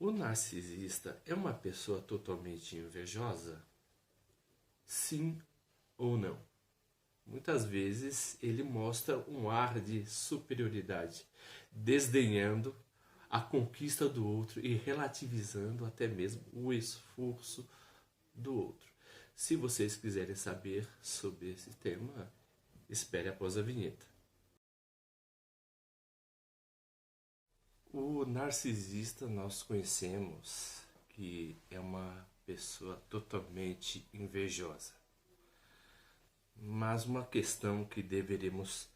O narcisista é uma pessoa totalmente invejosa? Sim ou não? Muitas vezes ele mostra um ar de superioridade, desdenhando a conquista do outro e relativizando até mesmo o esforço do outro. Se vocês quiserem saber sobre esse tema, espere após a vinheta. O narcisista nós conhecemos que é uma pessoa totalmente invejosa. Mas uma questão que deveremos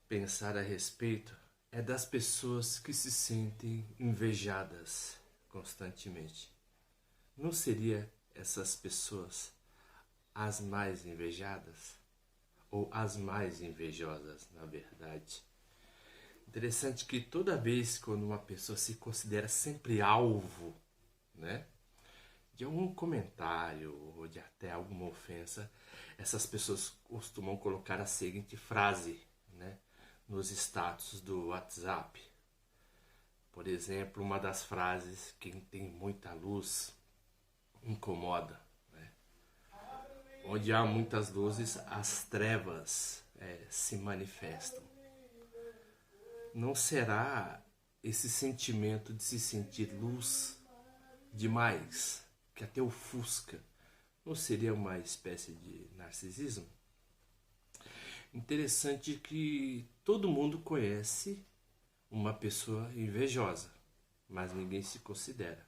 pensar a respeito é das pessoas que se sentem invejadas constantemente. Não seria essas pessoas as mais invejadas? Ou as mais invejosas, na verdade? Interessante que toda vez quando uma pessoa se considera sempre alvo, né, de algum comentário ou de até alguma ofensa, essas pessoas costumam colocar a seguinte frase, né, nos status do WhatsApp. Por exemplo, uma das frases: quem tem muita luz incomoda. Né? Onde há muitas luzes, as trevas se manifestam. Não será esse sentimento de se sentir luz demais, que até ofusca, não seria uma espécie de narcisismo? Interessante que todo mundo conhece uma pessoa invejosa, mas ninguém se considera.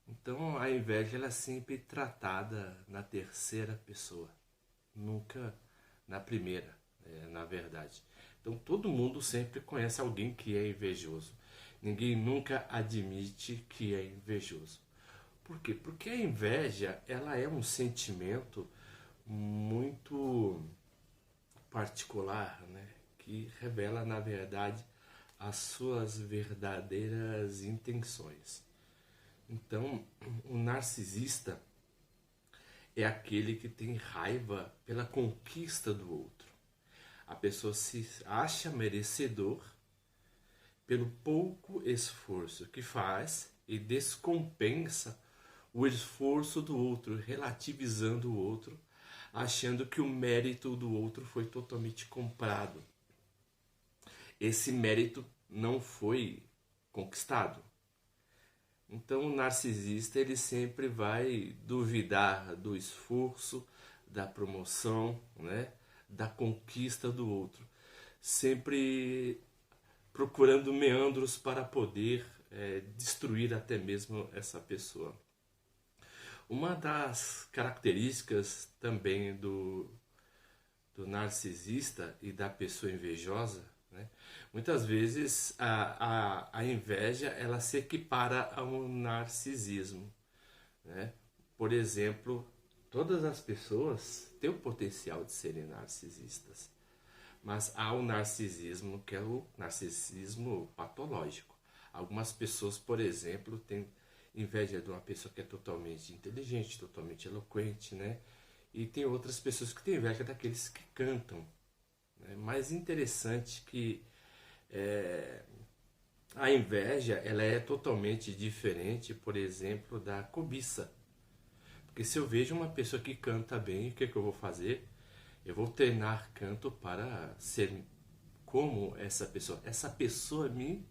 Então a inveja ela é sempre tratada na terceira pessoa, nunca na primeira, na verdade. Então todo mundo sempre conhece alguém que é invejoso. Ninguém nunca admite que é invejoso. Por quê? Porque a inveja ela é um sentimento muito particular, né? Que revela, na verdade, as suas verdadeiras intenções. Então, o narcisista é aquele que tem raiva pela conquista do outro. A pessoa se acha merecedor pelo pouco esforço que faz e descompensa o esforço do outro, relativizando o outro, achando que o mérito do outro foi totalmente comprado. Esse mérito não foi conquistado. Então o narcisista ele sempre vai duvidar do esforço, da promoção, né, da conquista do outro, sempre procurando meandros para poder destruir até mesmo essa pessoa. Uma das características também do narcisista e da pessoa invejosa, né? Muitas vezes a inveja ela se equipara ao narcisismo. Né? Por exemplo, todas as pessoas têm o potencial de serem narcisistas, mas há o narcisismo que é o narcisismo patológico. Algumas pessoas, por exemplo, têm inveja de uma pessoa que é totalmente inteligente, totalmente eloquente, né? E tem outras pessoas que têm inveja daqueles que cantam. Né? Mais interessante que a inveja ela é totalmente diferente, por exemplo, da cobiça. Porque se eu vejo uma pessoa que canta bem, o que eu vou fazer? Eu vou treinar canto para ser como essa pessoa. Essa pessoa me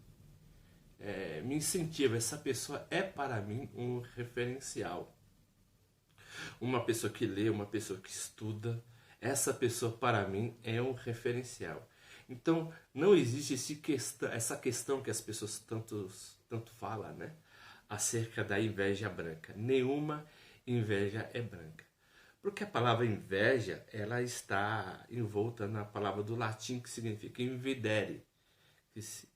incentiva, essa pessoa é para mim um referencial. Uma pessoa que lê, uma pessoa que estuda, essa pessoa para mim é um referencial. Então não existe essa questão que as pessoas tanto falam, né? Acerca da inveja branca. Nenhuma inveja é branca. Porque a palavra inveja ela está envolta na palavra do latim que significa invidere,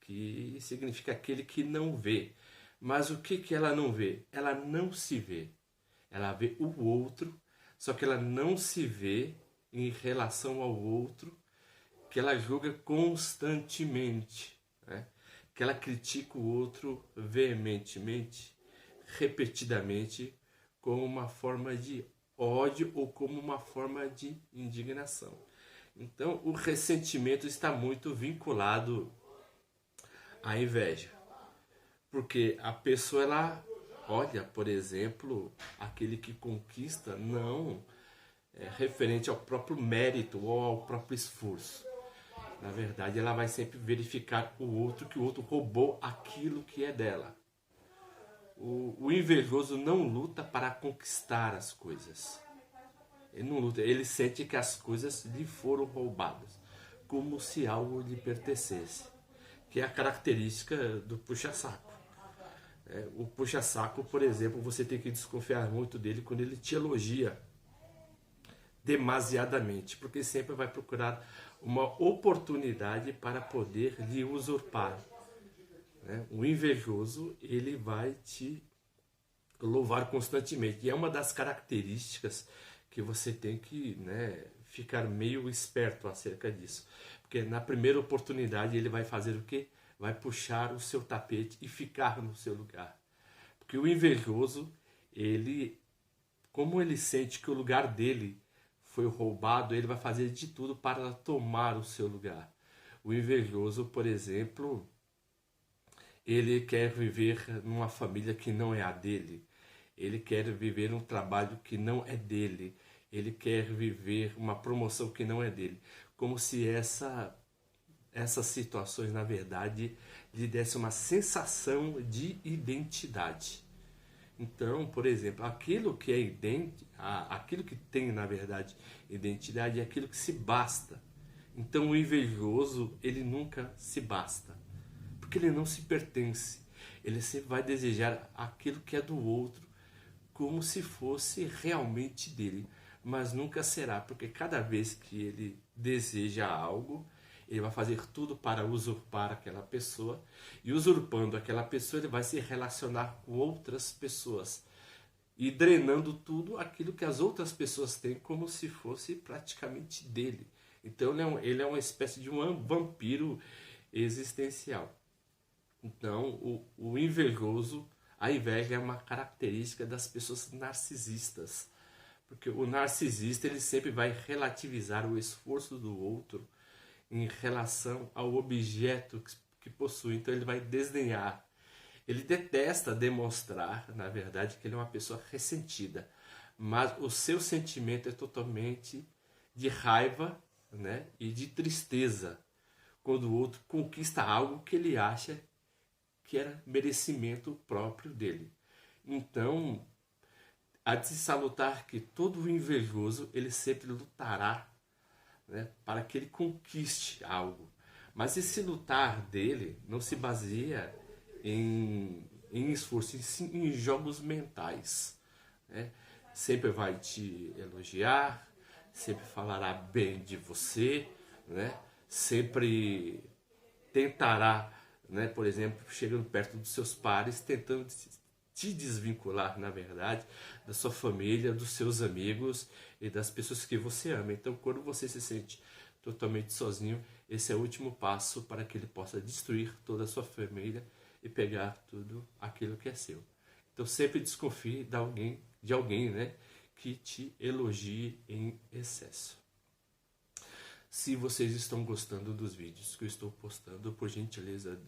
que significa aquele que não vê. Mas o que ela não vê? Ela não se vê. Ela vê o outro, só que ela não se vê em relação ao outro, que ela julga constantemente, né? Que ela critica o outro veementemente, repetidamente, como uma forma de ódio ou como uma forma de indignação. Então, o ressentimento está muito vinculado à inveja. Porque a pessoa, ela olha, por exemplo, aquele que conquista não referente ao próprio mérito ou ao próprio esforço. Na verdade, ela vai sempre verificar o outro, que o outro roubou aquilo que é dela. O invejoso não luta para conquistar as coisas. Ele não luta, ele sente que as coisas lhe foram roubadas, como se algo lhe pertencesse, que é a característica do puxa-saco. O puxa-saco, por exemplo, você tem que desconfiar muito dele quando ele te elogia demasiadamente, porque sempre vai procurar uma oportunidade para poder lhe usurpar. O invejoso, ele vai te louvar constantemente, e é uma das características que você tem que ficar meio esperto acerca disso, porque na primeira oportunidade ele vai fazer o quê? Vai puxar o seu tapete e ficar no seu lugar, porque o invejoso, ele, como ele sente que o lugar dele foi roubado, ele vai fazer de tudo para tomar o seu lugar. O invejoso, por exemplo, ele quer viver numa família que não é a dele. Ele quer viver um trabalho que não é dele. Ele quer viver uma promoção que não é dele. Como se essas situações, na verdade, lhe dessem uma sensação de identidade. Então, por exemplo, aquilo que aquilo que tem, na verdade, identidade é aquilo que se basta. Então, o invejoso, ele nunca se basta, porque ele não se pertence. Ele sempre vai desejar aquilo que é do outro, como se fosse realmente dele, mas nunca será, porque cada vez que ele deseja algo, ele vai fazer tudo para usurpar aquela pessoa, e usurpando aquela pessoa, ele vai se relacionar com outras pessoas, e drenando tudo aquilo que as outras pessoas têm, como se fosse praticamente dele. Então ele é uma espécie de um vampiro existencial. Então o invejoso, a inveja é uma característica das pessoas narcisistas, porque o narcisista, ele sempre vai relativizar o esforço do outro em relação ao objeto que possui. Então ele vai desdenhar. Ele detesta demonstrar, na verdade, que ele é uma pessoa ressentida, mas o seu sentimento é totalmente de raiva, e de tristeza quando o outro conquista algo que ele acha que era merecimento próprio dele. Então, há de se salutar que todo invejoso, ele sempre lutará, para que ele conquiste algo. Mas esse lutar dele não se baseia em esforço, sim em jogos mentais. Sempre vai te elogiar, sempre falará bem de você, sempre tentará, por exemplo, chegando perto dos seus pares, tentando te desvincular, na verdade, da sua família, dos seus amigos e das pessoas que você ama. Então, quando você se sente totalmente sozinho, esse é o último passo para que ele possa destruir toda a sua família e pegar tudo aquilo que é seu. Então, sempre desconfie de alguém, que te elogie em excesso. Se vocês estão gostando dos vídeos que eu estou postando, por gentileza,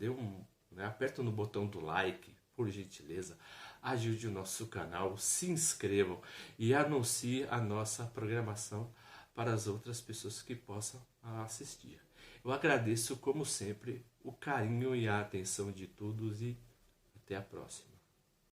aperta no botão do like, por gentileza, ajude o nosso canal, se inscrevam e anuncie a nossa programação para as outras pessoas que possam assistir. Eu agradeço, como sempre, o carinho e a atenção de todos e até a próxima.